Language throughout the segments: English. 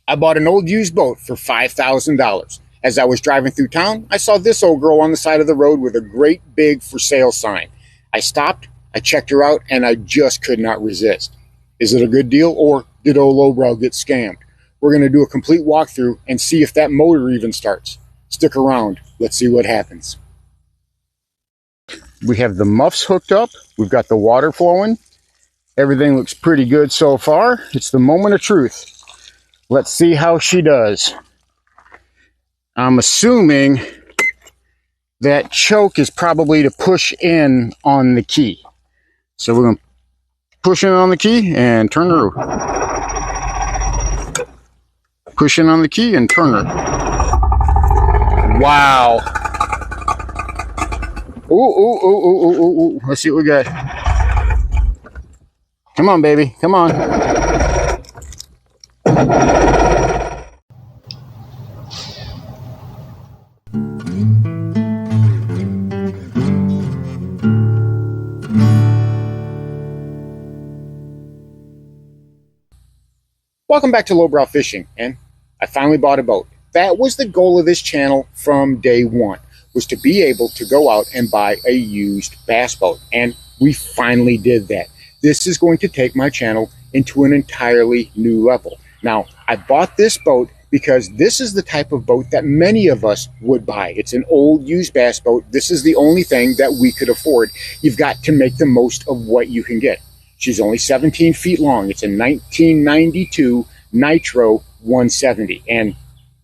I bought an old used boat for $5,000. As I was driving through town, I saw this old girl on the side of the road with a great big for sale sign. I stopped, I checked her out, and I just could not resist. Is it a good deal, or did old lowbrow get scammed? We're going to do a complete walkthrough and see if that motor even starts. Stick around. Let's see what happens. We have the muffs hooked up. We've got the water flowing. Everything looks pretty good so far. It's the moment of truth. Let's see how she does. I'm assuming that choke is probably to push in on the key. So we're going to push in on the key and turn her. Push in on the key and turn her. Wow. Ooh, ooh, ooh, ooh, ooh, ooh, ooh. Let's see what we got. Come on, baby. Come on. Welcome back to Lowbrow Fishing, and I finally bought a boat. That was the goal of this channel from day one, was to be able to go out and buy a used bass boat, and we finally did that. This is going to take my channel into an entirely new level. Now, I bought this boat because this is the type of boat that many of us would buy. It's an old used bass boat. This is the only thing that we could afford. You've got to make the most of what you can get. She's only 17 feet long. It's a 1992 Nitro 170, and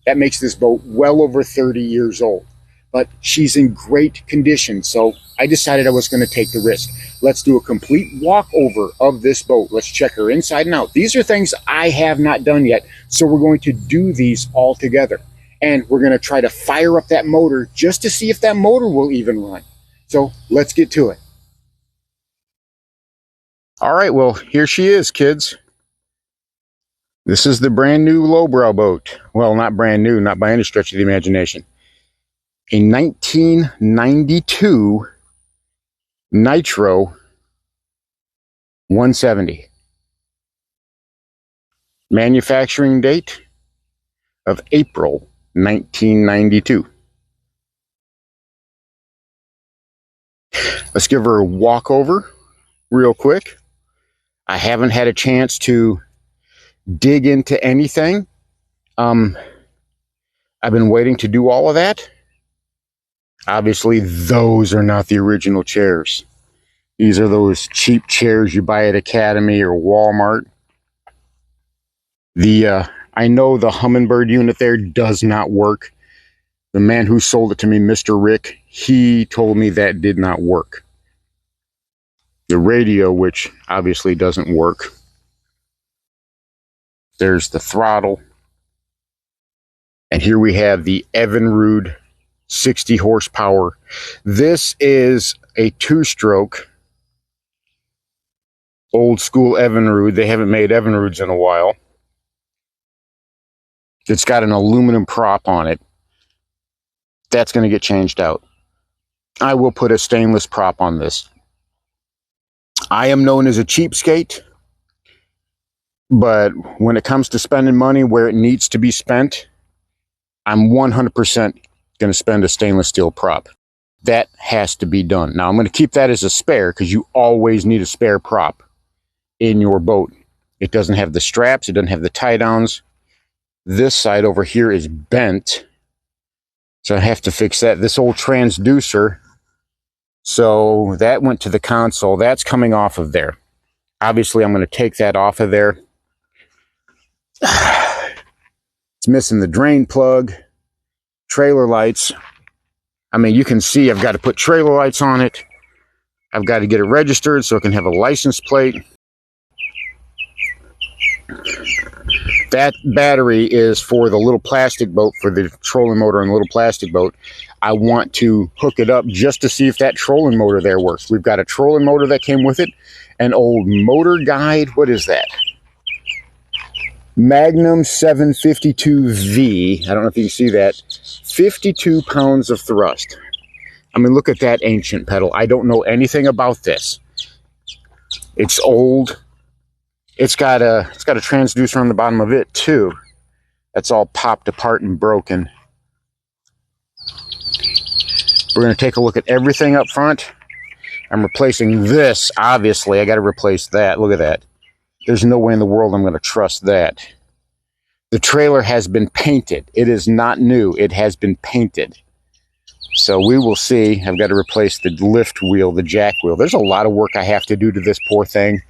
that makes this boat well over 30 years old. But she's in great condition, so I decided I was going to take the risk. Let's do a complete walkover of this boat. Let's check her inside and out. These are things I have not done yet, so we're going to do these all together. And we're going to try to fire up that motor just to see if that motor will even run. So let's get to it. All right, well, here she is, kids. This is the brand new lowbrow boat. Well, not brand new, not by any stretch of the imagination. A 1992 Nitro 170. Manufacturing date of April 1992. Let's give her a walkover real quick. I haven't had a chance to dig into anything. I've been waiting to do all of that. Obviously, those are not the original chairs. These are those cheap chairs you buy at Academy or Walmart. I know the Humminbird unit there does not work. The man who sold it to me, Mr. Rick, he told me that did not work. The radio, which obviously doesn't work. There's the throttle. And here we have the Evinrude 60 horsepower. This is a two-stroke old school Evinrude. They haven't made Evinrudes in a while. It's got an aluminum prop on it. That's going to get changed out. I will put a stainless prop on this. I am known as a cheapskate, but when it comes to spending money where it needs to be spent, I'm 100% going to spend a stainless steel prop. That has to be done. Now, I'm going to keep that as a spare because you always need a spare prop in your boat. It doesn't have the straps. It doesn't have the tie downs. This side over here is bent, so I have to fix that. This old transducer, so that went to the console. That's coming off of there. Obviously, I'm going to take that off of there. It's missing the drain plug, trailer lights. I mean, you can see I've got to put trailer lights on it. I've got to get it registered so it can have a license plate. That battery is for the little plastic boat, for the trolling motor on the little plastic boat. I want to hook it up just to see if that trolling motor there works. We've got a trolling motor that came with it, an old motor guide. What is that? Magnum 752V. I don't know if you can see that. 52 pounds of thrust. I mean, look at that ancient pedal. I don't know anything about this. It's old. It's got a transducer on the bottom of it too. That's all popped apart and broken. We're going to take a look at everything up front. I'm replacing this, obviously. I got to replace that. Look at that. There's no way in the world I'm going to trust that. The trailer has been painted. It is not new. It has been painted. So we will see. I've got to replace the lift wheel, the jack wheel. There's a lot of work I have to do to this poor thing.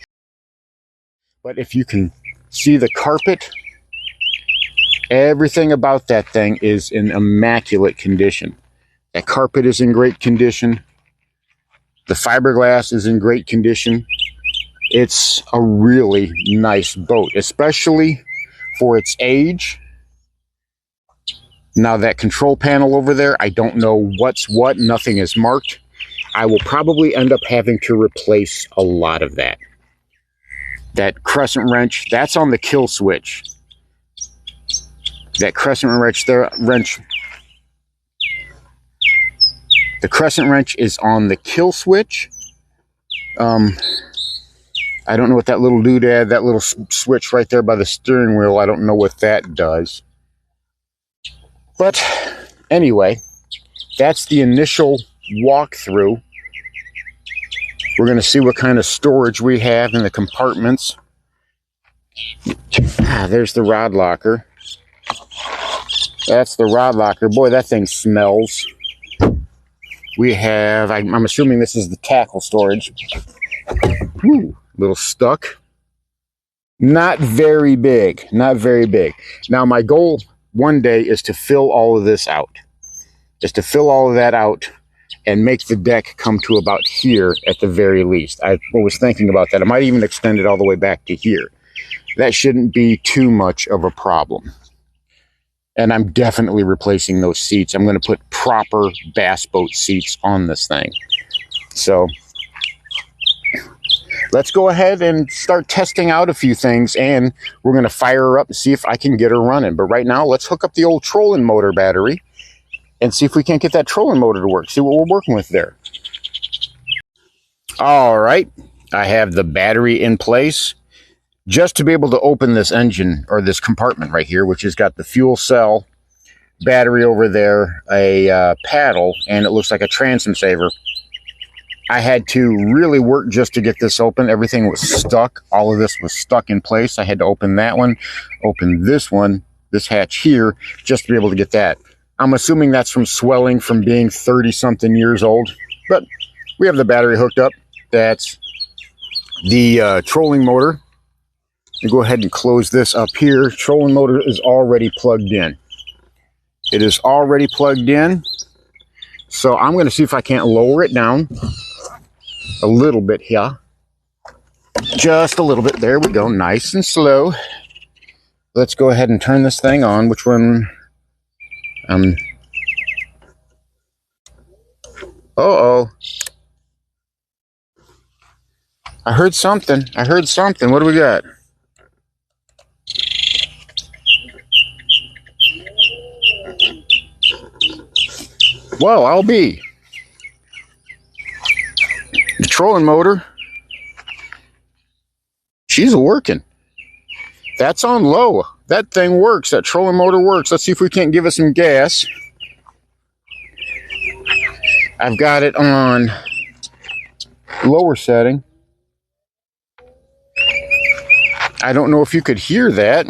But if you can see the carpet, everything about that thing is in immaculate condition. That carpet is in great condition. The fiberglass is in great condition. It's a really nice boat, especially for its age. Now that control panel over there, I don't know what's what. Nothing is marked. I will probably end up having to replace a lot of that. That crescent wrench, that's on the kill switch. That crescent wrench there, the crescent wrench is on the kill switch. I don't know what that little doodad, that little switch right there by the steering wheel, I don't know what that does. But anyway, that's the initial walkthrough. We're going to see what kind of storage we have in the compartments. There's the rod locker. That's the rod locker. Boy, that thing smells. We have, I'm assuming this is the tackle storage. Whew, little stuck. Not very big. Not very big. Now, my goal one day is to fill all of this out. Just to fill all of that out and make the deck come to about here at the very least. I was thinking about that. I might even extend it all the way back to here. That shouldn't be too much of a problem. And I'm definitely replacing those seats. I'm going to put proper bass boat seats on this thing. So let's go ahead and start testing out a few things, and we're going to fire her up and see if I can get her running. But right now, let's hook up the old trolling motor battery and see if we can't get that trolling motor to work. See what we're working with there. All right, I have the battery in place just to be able to open this engine, or this compartment right here, which has got the fuel cell, battery over there, a paddle, and it looks like a transom saver. I had to really work just to get this open. Everything was stuck. All of this was stuck in place. I had to open that one, open this one, this hatch here, just to be able to get that. I'm assuming that's from swelling from being 30-something years old. But we have the battery hooked up. That's the trolling motor. You go ahead and close this up here. Trolling motor is already plugged in. It is already plugged in. So I'm going to see if I can't lower it down a little bit here. Just a little bit. There we go. Nice and slow. Let's go ahead and turn this thing on. Which one? Uh-oh. I heard something. I heard something. What do we got? Well, I'll be. The trolling motor, she's working. That's on low. That thing works. That trolling motor works. Let's see if we can't give it some gas. I've got it on lower setting. I don't know if you could hear that,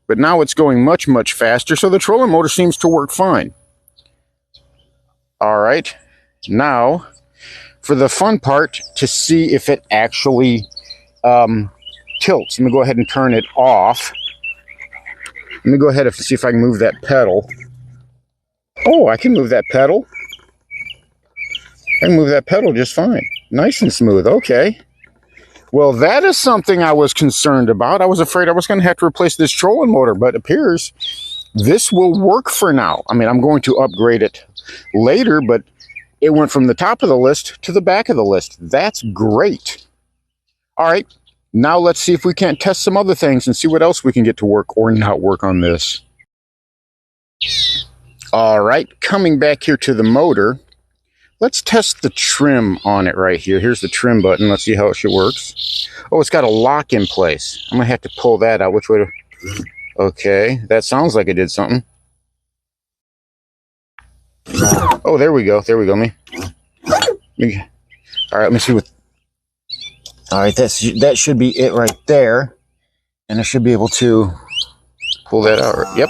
but now it's going much, much faster. So the trolling motor seems to work fine. All right. Now, for the fun part, to see if it actually tilts. Let me go ahead and turn it off. Let me go ahead and see if I can move that pedal. Oh, I can move that pedal. I can move that pedal just fine. Nice and smooth. Okay. Well, that is something I was concerned about. I was afraid I was going to have to replace this trolling motor, but it appears this will work for now. I mean, I'm going to upgrade it later, but it went from the top of the list to the back of the list. That's great. All right, now let's see if we can't test some other things and see what else we can get to work or not work on this. All right, coming back here to the motor, let's test the trim on it right here. Here's the trim button. Let's see how it works. Oh, it's got a lock in place. I'm going to have to pull that out. Which way to... Okay, that sounds like it did something. Oh, there we go. There we go. All right, let me see what. All right, that should be it right there, and I should be able to pull that out. Yep.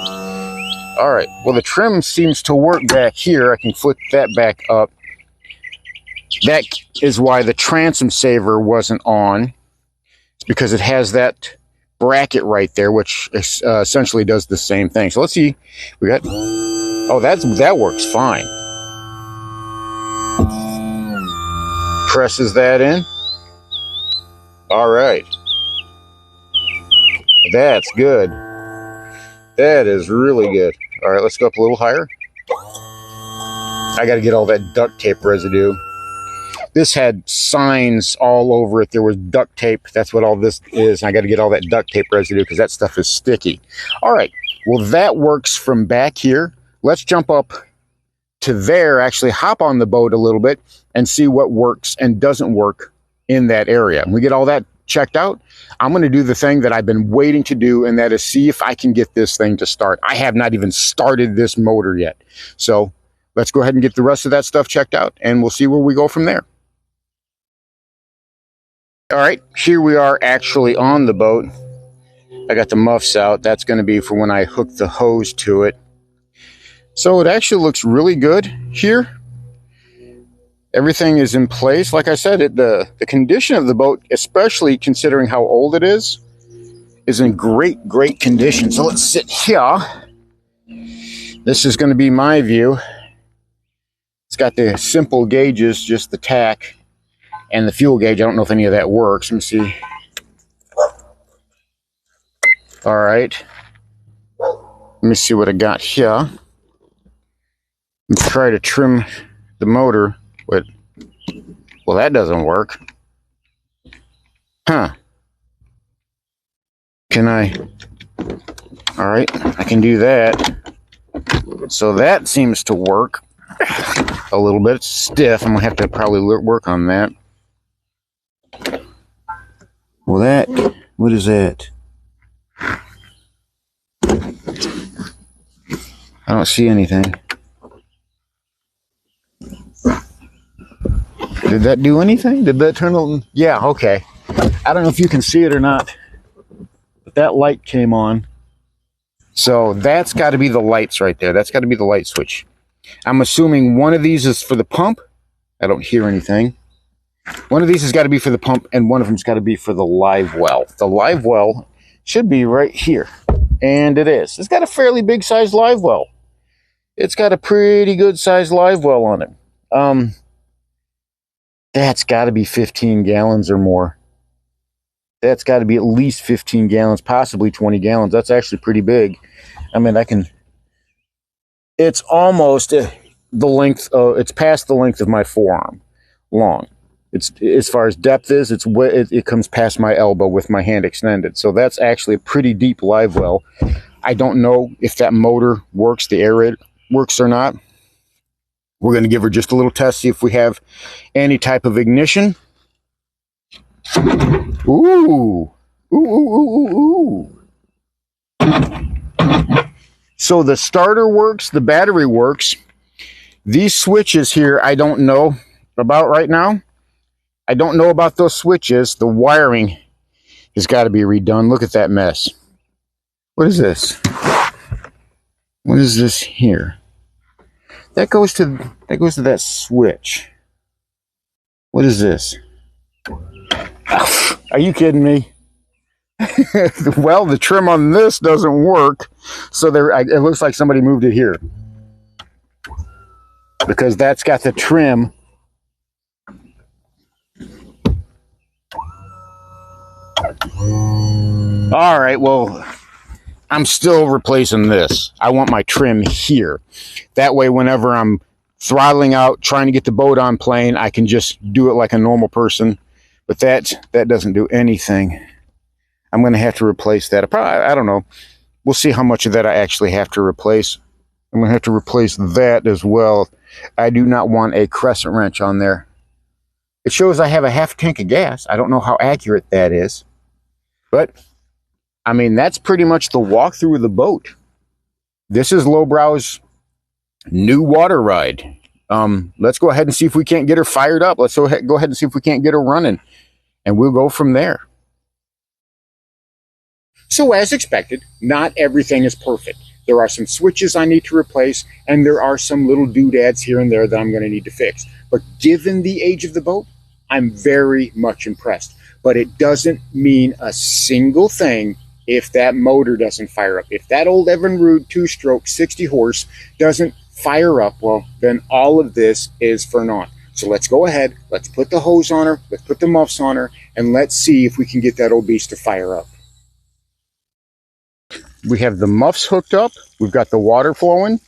All right. Well, the trim seems to work back here. I can flip that back up. That is why the transom saver wasn't on. It's because it has that bracket right there, which essentially does the same thing. So let's see. We got. Oh, that works fine. Presses that in. All right. That's good. That is really good. All right, let's go up a little higher. I got to get all that duct tape residue. This had signs all over it. There was duct tape. That's what all this is. I got to get all that duct tape residue because that stuff is sticky. All right. Well, that works from back here. Let's jump up to there, actually hop on the boat a little bit and see what works and doesn't work in that area. When we get all that checked out, I'm going to do the thing that I've been waiting to do, and that is see if I can get this thing to start. I have not even started this motor yet. So let's go ahead and get the rest of that stuff checked out, and we'll see where we go from there. All right, here we are actually on the boat. I got the muffs out. That's going to be for when I hook the hose to it. So it actually looks really good here. Everything is in place. Like I said, the condition of the boat, especially considering how old it is in great condition. So let's sit here. This is going to be my view. It's got the simple gauges, just the tack and the fuel gauge. I don't know if any of that works. Let me see. All right. Let me see what I got here. Try to trim the motor, but well, that doesn't work. Huh. Can I? All right, I can do that. So that seems to work a little bit. It's stiff. I'm gonna have to probably work on that. Well, what is that? I don't see anything. Did that do anything? Did that turn on? Yeah, okay. I don't know if you can see it or not, but that light came on. So that's got to be the lights right there. That's got to be the light switch. I'm assuming one of these is for the pump. I don't hear anything. One of these has got to be for the pump, and one of them's got to be for the live well. The live well should be right here, and it is. It's got a fairly big sized live well. It's got a pretty good sized live well on it. That's got to be 15 gallons or more. That's got to be at least 15 gallons, possibly 20 gallons. That's actually pretty big. I mean, it's almost the length of, it's past the length of my forearm long. It's, as far as depth is, it comes past my elbow with my hand extended. So that's actually a pretty deep live well. I don't know if that motor works, the aerator works or not. We're going to give her just a little test, see if we have any type of ignition. Ooh. Ooh, ooh, ooh, ooh. So the starter works, the battery works. These switches here, I don't know about right now. I don't know about those switches. The wiring has got to be redone. Look at that mess. What is this? What is this here? That goes to that switch. What is this? Are you kidding me? Well, the trim on this doesn't work, so it looks like somebody moved it here because that's got the trim. All right, well, I'm still replacing this. I want my trim here. That way, whenever I'm throttling out, trying to get the boat on plane, I can just do it like a normal person. But that doesn't do anything. I'm going to have to replace that. I don't know. We'll see how much of that I actually have to replace. I'm going to have to replace that as well. I do not want a crescent wrench on there. It shows I have a half tank of gas. I don't know how accurate that is. But I mean, that's pretty much the walkthrough of the boat. This is Lowbrow's new water ride. Let's go ahead and see if we can't get her fired up. Let's go ahead and see if we can't get her running, and we'll go from there. So as expected, not everything is perfect. There are some switches I need to replace, and there are some little doodads here and there that I'm going to need to fix. But given the age of the boat, I'm very much impressed. But it doesn't mean a single thing if that motor doesn't fire up. If that old Evinrude 2-stroke 60 horse doesn't fire up, well, then all of this is for naught. So let's go ahead, let's put the hose on her, let's put the muffs on her, and let's see if we can get that old beast to fire up. We have the muffs hooked up, we've got the water flowing,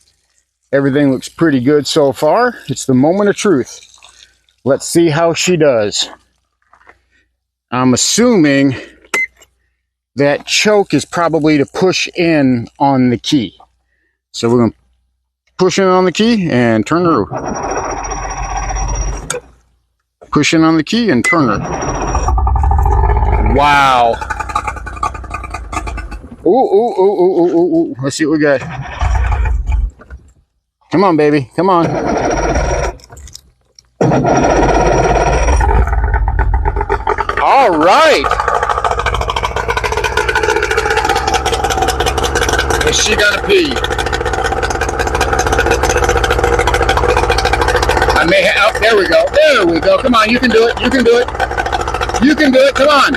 everything looks pretty good so far. It's the moment of truth. Let's see how she does. I'm assuming that choke is probably to push in on the key. So we're going to push in on the key and turn her. Push in on the key and turn her. Wow. Ooh. Let's see what we got. Come on, baby. Come on. All right. Is she gonna pee? I may have. Oh, there we go. There we go. Come on, you can do it. You can do it. You can do it. Come on.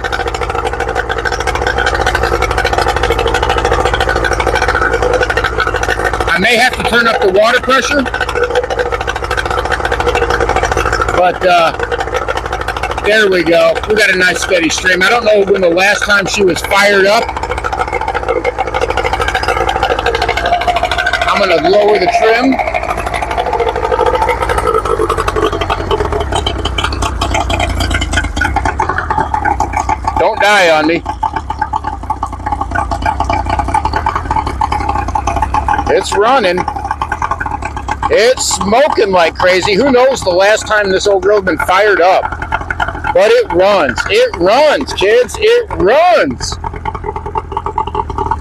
I may have to turn up the water pressure, but there we go. We got a nice steady stream. I don't know when the last time she was fired up. I'm going to lower the trim. Don't die on me. It's running. It's smoking like crazy. Who knows the last time this old road been fired up? But it runs. It runs, kids. It runs.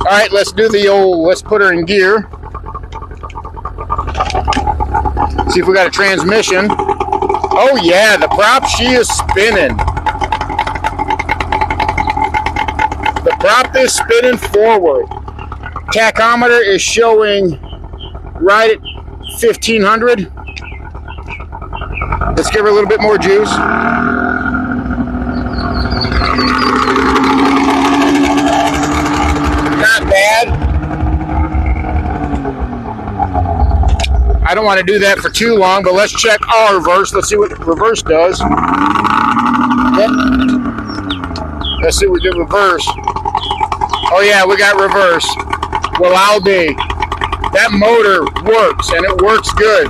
All right, let's do the old, let's put her in gear. See if we got a transmission. Oh yeah, the prop, she is spinning. The prop is spinning forward. Tachometer is showing right at 1500. Let's give her a little bit more juice. Not bad. I don't want to do that for too long, but let's check our reverse. Let's see what reverse does. Yep. Let's see what we did reverse. Oh yeah, we got reverse. Well, I'll be. That motor works, and it works good.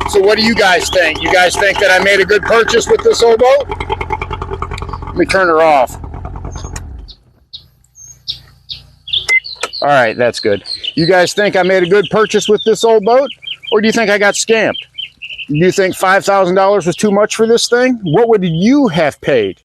So what do you guys think? You guys think that I made a good purchase with this old boat? Let me turn her off. All right, that's good. You guys think I made a good purchase with this old boat? Or do you think I got scammed? Do you think $5,000 was too much for this thing? What would you have paid?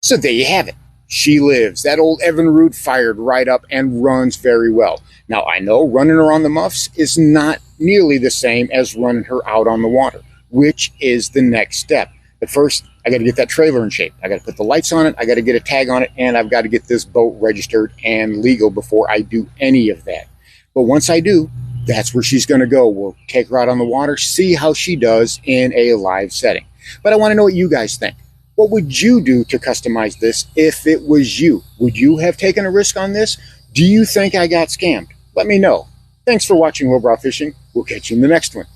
So there you have it. She lives. That old Evinrude fired right up and runs very well. Now, I know running her on the muffs is not nearly the same as running her out on the water, which is the next step. But first, I got to get that trailer in shape. I got to put the lights on it. I got to get a tag on it, and I've got to get this boat registered and legal before I do any of that. But once I do, that's where she's going to go. We'll take her out on the water, see how she does in a live setting. But I want to know what you guys think. What would you do to customize this if it was you? Would you have taken a risk on this? Do you think I got scammed? Let me know. Thanks for watching Lowbrow Fishing. We'll catch you in the next one.